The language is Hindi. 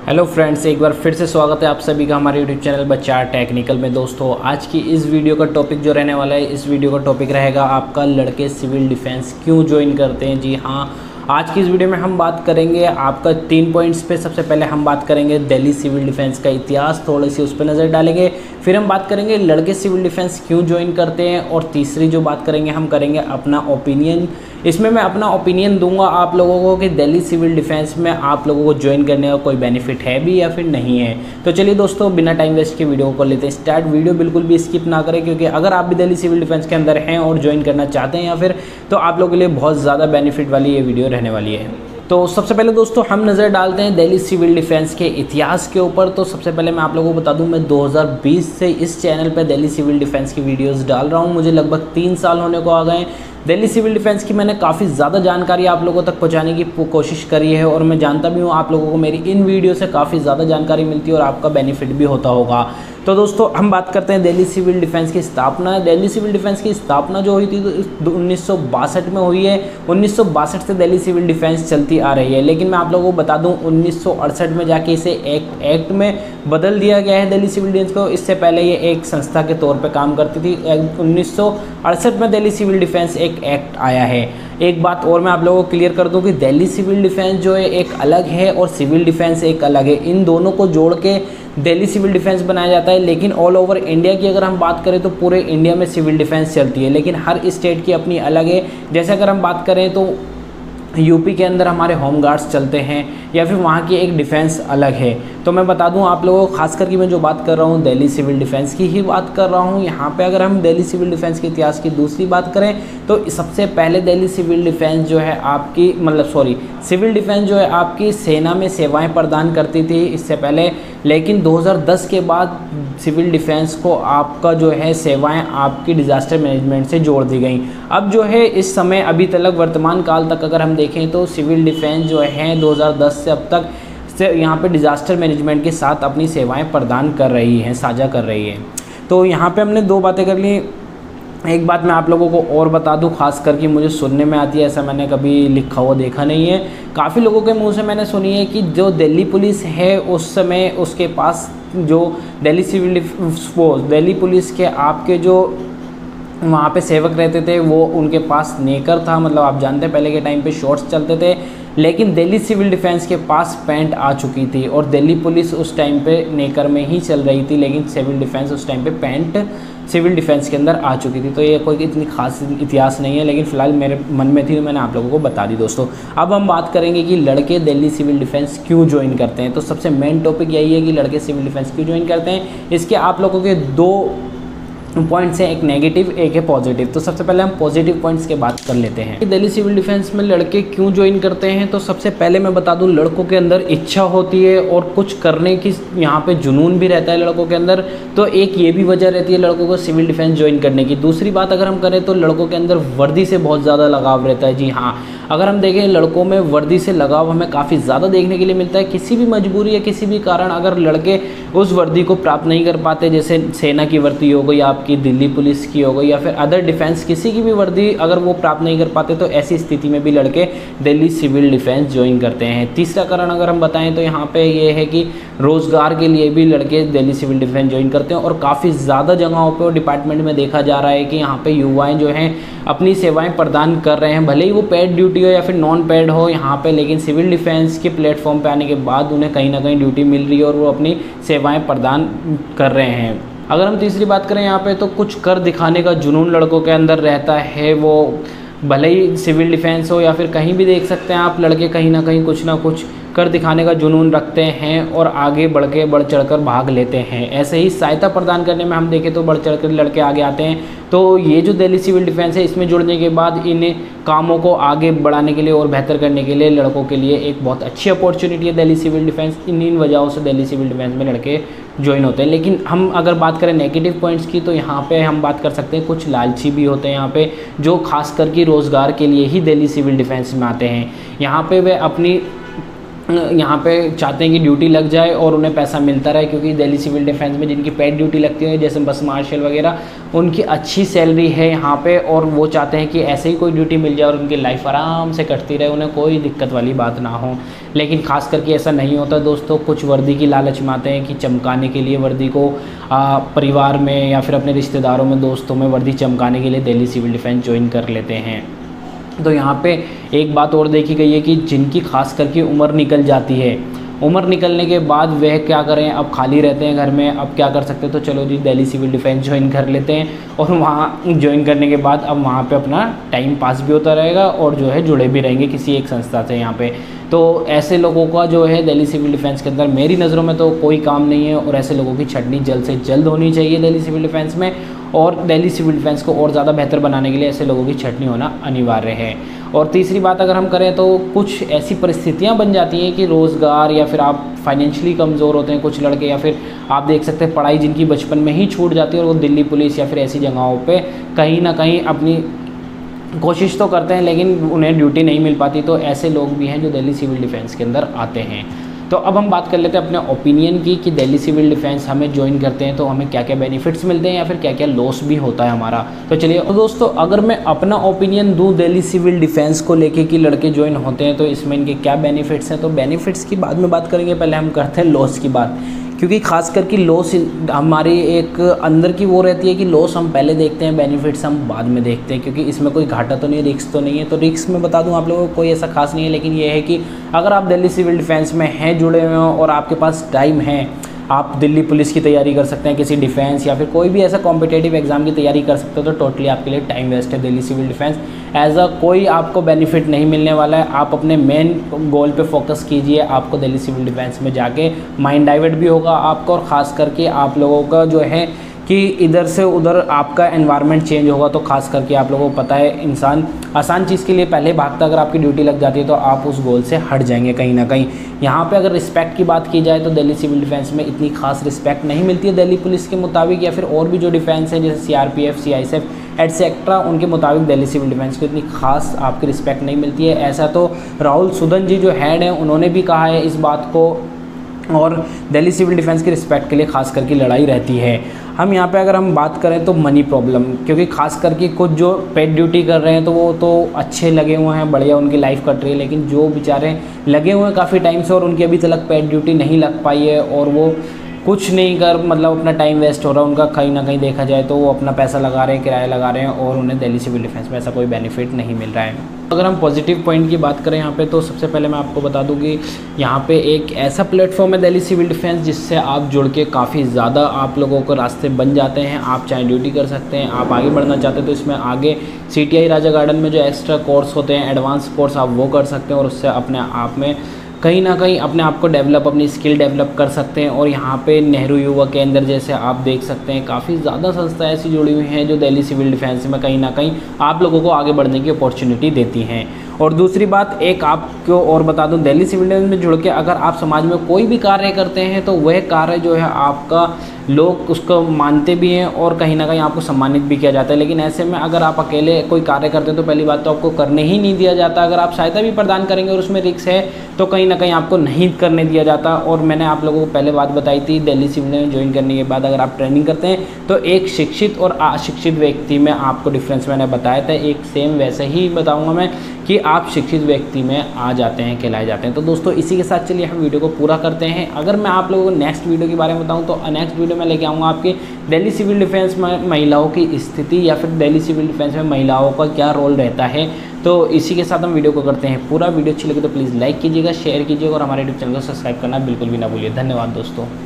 हेलो फ्रेंड्स, एक बार फिर से स्वागत है आप सभी का हमारे यूट्यूब चैनल बच्चा टेक्निकल में। दोस्तों, आज की इस वीडियो का टॉपिक जो रहने वाला है, इस वीडियो का टॉपिक रहेगा आपका लड़के सिविल डिफेंस क्यों ज्वाइन करते हैं। जी हाँ, आज की इस वीडियो में हम बात करेंगे आपका 3 पॉइंट्स पे। सबसे पहले हम बात करेंगे दिल्ली सिविल डिफेंस का इतिहास, थोड़ी सी उस पर नज़र डालेंगे। फिर हम बात करेंगे लड़के सिविल डिफेंस क्यों ज्वाइन करते हैं, और तीसरी जो बात करेंगे हम करेंगे अपना ओपिनियन। इसमें मैं अपना ओपिनियन दूंगा आप लोगों को कि दिल्ली सिविल डिफेंस में आप लोगों को ज्वाइन करने का कोई बेनिफिट है भी या फिर नहीं है। तो चलिए दोस्तों, बिना टाइम वेस्ट के वीडियो को लेते हैं स्टार्ट। वीडियो बिल्कुल भी स्किप ना करें, क्योंकि अगर आप भी दिल्ली सिविल डिफेंस के अंदर हैं और ज्वाइन करना चाहते हैं या फिर, तो आप लोगों के लिए बहुत ज़्यादा बेनिफिट वाली ये वीडियो रहने वाली है। तो सबसे पहले दोस्तों हम नज़र डालते हैं दिल्ली सिविल डिफेंस के इतिहास के ऊपर। तो सबसे पहले मैं आप लोगों को बता दूं, मैं 2020 से इस चैनल पे दिल्ली सिविल डिफेंस की वीडियोस डाल रहा हूं। मुझे लगभग 3 साल होने को आ गए। दिल्ली सिविल डिफेंस की मैंने काफ़ी ज़्यादा जानकारी आप लोगों तक पहुंचाने की कोशिश करी है, और मैं जानता भी हूं आप लोगों को मेरी इन वीडियो से काफ़ी ज़्यादा जानकारी मिलती है और आपका बेनिफिट भी होता होगा। तो दोस्तों हम बात करते हैं दिल्ली सिविल डिफेंस की स्थापना। दिल्ली सिविल डिफेंस की स्थापना जो हुई थी तो 1962 में हुई है। 1962 से दिल्ली सिविल डिफेंस चलती आ रही है, लेकिन मैं आप लोगों को बता दूं 1968 में जाके इसे एक एक्ट में बदल दिया गया है दिल्ली सिविल डिफेंस को। इससे पहले ये एक संस्था के तौर पे काम करती थी। 1968 में दिल्ली सिविल डिफेंस एक एक्ट आया है। एक बात और मैं आप लोगों को क्लियर कर दूं कि दिल्ली सिविल डिफेंस जो है एक अलग है और सिविल डिफेंस एक अलग है। इन दोनों को जोड़ के दिल्ली सिविल डिफेंस बनाया जाता है। लेकिन ऑल ओवर इंडिया की अगर हम बात करें तो पूरे इंडिया में सिविल डिफेंस चलती है, लेकिन हर स्टेट की अपनी अलग है। जैसे अगर हम बात करें तो यूपी के अंदर हमारे होम गार्ड्स चलते हैं, या फिर वहाँ की एक डिफेंस अलग है। तो मैं बता दूं आप लोगों को, खासकर कि मैं जो बात कर रहा हूँ दिल्ली सिविल डिफेंस की ही बात कर रहा हूँ। यहाँ पे अगर हम दिल्ली सिविल डिफेंस के इतिहास की दूसरी बात करें तो सबसे पहले दिल्ली सिविल डिफेंस जो है आपकी सिविल डिफेंस जो है आपकी सेना में सेवाएं प्रदान करती थी इससे पहले। लेकिन 2010 के बाद सिविल डिफेंस को आपका जो है सेवाएं आपकी डिज़ास्टर मैनेजमेंट से जोड़ दी गई। अब जो है इस समय अभी तक वर्तमान काल तक अगर हम देखें तो सिविल डिफेंस जो है 2010 से अब तक से यहाँ पे डिज़ास्टर मैनेजमेंट के साथ अपनी सेवाएं प्रदान कर रही हैं, साझा कर रही है। तो यहाँ पे हमने 2 बातें कर ली। एक बात मैं आप लोगों को और बता दूं, खास करके मुझे सुनने में आती है, ऐसा मैंने कभी लिखा हुआ देखा नहीं है। काफ़ी लोगों के मुंह से मैंने सुनी है कि जो दिल्ली पुलिस है उस समय उसके पास जो दिल्ली पुलिस के आपके जो वहाँ पे सेवक रहते थे वो उनके पास नेकर था। मतलब आप जानते हैं पहले के टाइम पे शॉर्ट्स चलते थे, लेकिन दिल्ली सिविल डिफेंस के पास पैंट आ चुकी थी। और दिल्ली पुलिस उस टाइम पे नेकर में ही चल रही थी, लेकिन सिविल डिफेंस उस टाइम पे पैंट सिविल डिफेंस के अंदर आ चुकी थी। तो ये कोई इतनी खास इतिहास नहीं है, लेकिन फिलहाल मेरे मन में थी तो मैंने आप लोगों को बता दी। दोस्तों अब हम बात करेंगे कि लड़के दिल्ली सिविल डिफेंस क्यों ज्वाइन करते हैं। तो सबसे मेन टॉपिक यही है कि लड़के सिविल डिफेंस क्यों ज्वाइन करते हैं। इसके आप लोगों के 2 पॉइंट्स हैं, एक नेगेटिव एक है पॉजिटिव। तो सबसे पहले हम पॉजिटिव पॉइंट्स की बात कर लेते हैं। दिल्ली सिविल डिफेंस में लड़के क्यों ज्वाइन करते हैं, तो सबसे पहले मैं बता दूं लड़कों के अंदर इच्छा होती है और कुछ करने की यहाँ पे जुनून भी रहता है लड़कों के अंदर। तो एक ये भी वजह रहती है लड़कों को सिविल डिफेंस ज्वाइन करने की। दूसरी बात अगर हम करें तो लड़कों के अंदर वर्दी से बहुत ज़्यादा लगाव रहता है। जी हाँ, अगर हम देखें लड़कों में वर्दी से लगाव हमें काफ़ी ज़्यादा देखने के लिए मिलता है। किसी भी मजबूरी या किसी भी कारण अगर लड़के उस वर्दी को प्राप्त नहीं कर पाते, जैसे सेना की वर्दी हो गई, आपकी दिल्ली पुलिस की हो गई, या फिर अदर डिफेंस किसी की भी वर्दी अगर वो प्राप्त नहीं कर पाते, तो ऐसी स्थिति में भी लड़के दिल्ली सिविल डिफेंस ज्वाइन करते हैं। तीसरा कारण अगर हम बताएं तो यहाँ पे ये है कि रोज़गार के लिए भी लड़के दिल्ली सिविल डिफेंस ज्वाइन करते हैं। और काफ़ी ज़्यादा जगहों पे और डिपार्टमेंट में देखा जा रहा है कि यहाँ पे युवाएं जो हैं अपनी सेवाएं प्रदान कर रहे हैं, भले ही वो पेड ड्यूटी हो या फिर नॉन पेड हो यहाँ पे, लेकिन सिविल डिफेंस के प्लेटफॉर्म पे आने के बाद उन्हें कहीं ना कहीं ड्यूटी मिल रही है और वो अपनी सेवाएं प्रदान कर रहे हैं। अगर हम तीसरी बात करें यहाँ पे, तो कुछ कर दिखाने का जुनून लड़कों के अंदर रहता है। वो भले ही सिविल डिफेंस हो या फिर कहीं भी देख सकते हैं आप, लड़के कहीं ना कुछ कर दिखाने का जुनून रखते हैं और आगे बढ़ चढ़कर भाग लेते हैं। ऐसे ही सहायता प्रदान करने में हम देखें तो बढ़ चढ़कर लड़के आगे आते हैं। तो ये जो दिल्ली सिविल डिफेंस है, इसमें जुड़ने के बाद इन कामों को आगे बढ़ाने के लिए और बेहतर करने के लिए लड़कों के लिए एक बहुत अच्छी अपॉर्चुनिटी है दिल्ली सिविल डिफेंस। इन वजहों से दिल्ली सिविल डिफेंस में लड़के ज्वाइन होते हैं। लेकिन हम अगर बात करें नेगेटिव पॉइंट्स की, तो यहाँ पे हम बात कर सकते हैं कुछ लालची भी होते हैं यहाँ पे, जो खास करके रोज़गार के लिए ही दिल्ली सिविल डिफेंस में आते हैं। यहाँ पे वे अपनी यहाँ पे चाहते हैं कि ड्यूटी लग जाए और उन्हें पैसा मिलता रहे, क्योंकि दिल्ली सिविल डिफेंस में जिनकी पेड ड्यूटी लगती है जैसे बस मार्शल वगैरह, उनकी अच्छी सैलरी है यहाँ पे, और वो चाहते हैं कि ऐसे ही कोई ड्यूटी मिल जाए और उनकी लाइफ आराम से कटती रहे, उन्हें कोई दिक्कत वाली बात ना हो। लेकिन खास करके ऐसा नहीं होता दोस्तों। कुछ वर्दी की लालच में आते हैं कि चमकाने के लिए वर्दी को परिवार में या फिर अपने रिश्तेदारों में, दोस्तों में वर्दी चमकाने के लिए दिल्ली सिविल डिफेंस ज्वाइन कर लेते हैं। तो यहाँ पे एक बात और देखी गई है कि जिनकी खास करके उम्र निकल जाती है, उम्र निकलने के बाद वह क्या करें, अब खाली रहते हैं घर में, अब क्या कर सकते हैं, तो चलो जी दिल्ली सिविल डिफेंस ज्वाइन कर लेते हैं। और वहाँ ज्वाइन करने के बाद अब वहाँ पे अपना टाइम पास भी होता रहेगा और जो है जुड़े भी रहेंगे किसी एक संस्था से यहाँ पे। तो ऐसे लोगों का जो है दिल्ली सिविल डिफेंस के अंदर मेरी नज़रों में तो कोई काम नहीं है, और ऐसे लोगों की छटनी जल्द से जल्द होनी चाहिए दिल्ली सिविल डिफेंस में। और दिल्ली सिविल डिफेंस को और ज़्यादा बेहतर बनाने के लिए ऐसे लोगों की छटनी होना अनिवार्य है। और तीसरी बात अगर हम करें तो कुछ ऐसी परिस्थितियां बन जाती हैं कि रोज़गार, या फिर आप फाइनेंशियली कमज़ोर होते हैं कुछ लड़के, या फिर आप देख सकते हैं पढ़ाई जिनकी बचपन में ही छूट जाती है और वो दिल्ली पुलिस या फिर ऐसी जगहों पे कहीं ना कहीं अपनी कोशिश तो करते हैं लेकिन उन्हें ड्यूटी नहीं मिल पाती। तो ऐसे लोग भी हैं जो दिल्ली सिविल डिफेंस के अंदर आते हैं। तो अब हम बात कर लेते हैं अपने ओपिनियन की कि दिल्ली सिविल डिफेंस हमें ज्वाइन करते हैं तो हमें क्या क्या बेनिफिट्स मिलते हैं या फिर क्या क्या लॉस भी होता है हमारा। तो चलिए दोस्तों, अगर मैं अपना ओपिनियन दूं दिल्ली सिविल डिफेंस को लेके कि लड़के ज्वाइन होते हैं तो इसमें इनके क्या बेनिफिट्स हैं, तो बेनिफिट्स की बाद में बात करेंगे, पहले हम करते हैं लॉस की बात। क्योंकि खास करके लॉस हमारी एक अंदर की वो रहती है कि लॉस हम पहले देखते हैं, बेनिफिट्स हम बाद में देखते हैं, क्योंकि इसमें कोई घाटा तो नहीं, रिस्क तो नहीं है। तो रिस्क में बता दूं आप लोगों को कोई ऐसा खास नहीं है, लेकिन ये है कि अगर आप दिल्ली सिविल डिफेंस में हैं, जुड़े हुए हो और आपके पास टाइम है, आप दिल्ली पुलिस की तैयारी कर सकते हैं, किसी डिफेंस या फिर कोई भी ऐसा कॉम्पिटेटिव एग्जाम की तैयारी कर सकते हो, तो टोटली आपके लिए टाइम वेस्ट है Delhi civil defence. As a कोई आपको बेनिफिट नहीं मिलने वाला है। आप अपने मेन गोल पे फोकस कीजिए, आपको दिल्ली सिविल डिफेंस में जाके माइंड डाइवर्ट भी होगा आपका, और ख़ास करके आप लोगों का जो है कि इधर से उधर आपका एनवायरनमेंट चेंज होगा। तो खास करके आप लोगों को पता है इंसान आसान चीज़ के लिए पहले भागता, अगर आपकी ड्यूटी लग जाती है तो आप उस गोल से हट जाएंगे कहीं ना कहीं। यहाँ पे अगर रिस्पेक्ट की बात की जाए तो दिल्ली सिविल डिफेंस में इतनी खास रिस्पेक्ट नहीं मिलती है दिल्ली पुलिस के मुताबिक, या फिर और भी जो डिफेंस है जैसे CRPF, CISF एटसेट्रा, उनके मुताबिक दिल्ली सिविल डिफेंस को इतनी खास आपकी रिस्पेक्ट नहीं मिलती है। ऐसा तो राहुल सुदन जी जो हेड हैं उन्होंने भी कहा है इस बात को, और दिल्ली सिविल डिफेंस की रिस्पेक्ट के लिए खास करके लड़ाई रहती है। हम यहाँ पे अगर हम बात करें तो मनी प्रॉब्लम, क्योंकि खास करके कुछ जो पेड ड्यूटी कर रहे हैं तो वो तो अच्छे लगे हुए हैं, बढ़िया उनकी लाइफ कट रही है, लेकिन जो बेचारे लगे हुए हैं काफ़ी टाइम से और उनकी अभी तक पेड ड्यूटी नहीं लग पाई है और वो कुछ नहीं कर मतलब अपना टाइम वेस्ट हो रहा है उनका, कहीं ना कहीं देखा जाए तो वो अपना पैसा लगा रहे हैं, किराया लगा रहे हैं, और उन्हें दिल्ली सिविल डिफेंस में ऐसा कोई बेनिफिट नहीं मिल रहा है। अगर हम पॉजिटिव पॉइंट की बात करें यहाँ पे, तो सबसे पहले मैं आपको बता दूँ कि यहाँ पे एक ऐसा प्लेटफॉर्म है दिल्ली सिविल डिफेंस जिससे आप जुड़ के काफ़ी ज़्यादा आप लोगों को रास्ते बन जाते हैं। आप चाहे ड्यूटी कर सकते हैं, आप आगे बढ़ना चाहते हैं तो इसमें आगे CTI राजा गार्डन में जो एक्स्ट्रा कोर्स होते हैं, एडवांस कोर्स, आप वो कर सकते हैं और उससे अपने आप में कहीं ना कहीं अपने आप को डेवलप, अपनी स्किल डेवलप कर सकते हैं। और यहाँ पे नेहरू युवा केंद्र जैसे आप देख सकते हैं काफ़ी ज़्यादा संस्थाएं ऐसी जुड़ी हुई हैं जो दिल्ली सिविल डिफेंस में कहीं ना कहीं आप लोगों को आगे बढ़ने की अपॉर्चुनिटी देती हैं। और दूसरी बात एक आपको और बता दूं, दिल्ली सिविल डिफेंस में जुड़ के अगर आप समाज में कोई भी कार्य करते हैं तो वह कार्य जो है आपका लोग उसको मानते भी हैं और कहीं ना कहीं आपको सम्मानित भी किया जाता है। लेकिन ऐसे में अगर आप अकेले कोई कार्य करते हैं तो पहली बात तो आपको करने ही नहीं दिया जाता। अगर आप सहायता भी प्रदान करेंगे और उसमें रिस्क है तो कहीं ना कहीं आपको नहीं करने दिया जाता। और मैंने आप लोगों को पहले बात बताई थी, दिल्ली सिविल में ज्वाइन करने के बाद अगर आप ट्रेनिंग करते हैं तो एक शिक्षित और अशिक्षित व्यक्ति में आपको डिफरेंस मैंने बताया था, एक सेम वैसे ही बताऊँगा मैं कि आप शिक्षित व्यक्ति में आ जाते हैं, कहलाए जाते हैं। तो दोस्तों इसी के साथ चलिए हम वीडियो को पूरा करते हैं। अगर मैं आप लोगों को नेक्स्ट वीडियो के बारे में बताऊं तो नेक्स्ट वीडियो में लेके आऊँगा आपके दिल्ली सिविल डिफेंस में महिलाओं की स्थिति या फिर दिल्ली सिविल डिफेंस में महिलाओं का क्या रोल रहता है। तो इसी के साथ हम वीडियो को करते हैं पूरा। वीडियो अच्छी लगे तो प्लीज़ लाइक कीजिएगा, शेयर कीजिएगा और हमारे यूट्यूब चैनल को सब्सक्राइब करना बिल्कुल भी ना भूलिए। धन्यवाद दोस्तों।